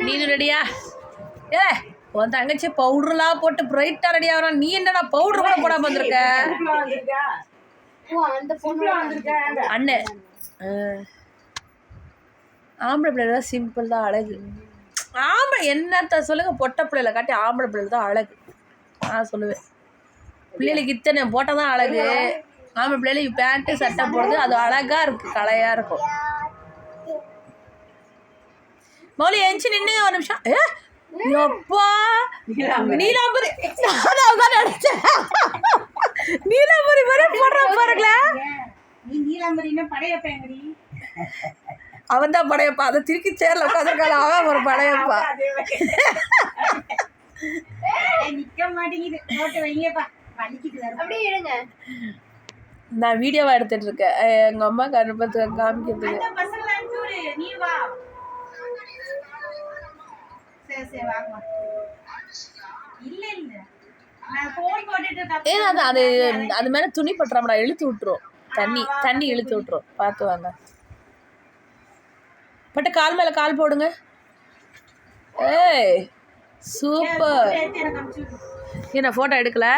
நீனு ரெடியா? ஏ உன் தங்கச்சி பவுடர்லாம் போட்டு பிரைட்டா ரெடி ஆகிறா. நீ என்னடா பவுடர் கூட போடாம வந்திருக்க? அண்ணன் ஆம்பளை பிள்ளைல தான் சிம்பிள் தான் அழகு. ஆம்பளை என்னத்த சொல்லுங்க, பொட்டை பிள்ளைல காட்டி ஆம்பளை பிள்ளைல தான் அழகு. நான் சொல்லுவேன் பிள்ளைகளுக்கு இத்தனை போட்டால் தான் அழகு. ஆம்பளை பிள்ளைல பேண்ட்டு சட்டை போடுறது அது அழகாக இருக்குது, கலையாக இருக்கும். மௌலி எழுந்துச்சு நின்று ஒரு நிமிஷம். எப்பா நீலாம்பரி, நான் நினைச்சேன் நீலாம்பரி மாதிரி போடுற பாருங்களேன். அவன் தான் படையப்பா. அதை திருக்கி சேர்ல உட்காந்துருக்காள். அவன் ஒரு படையப்பா. நான் வீடியோவா எடுத்துட்டு இருக்கேன் எங்க அம்மா கருப்பத்துக்கு காமிக்கிறதுக்கு. ஏன்னா அது அது மேல துணி பட்டுறாமடா, இழுத்து விட்டுரும். தண்ணி இழுத்து விட்டுரும். பார்த்து வாங்க. பட்டு கால் மேல கால் போடுங்க. ஏய் சூப்பர். என்ன போட்டோ எடுக்கல?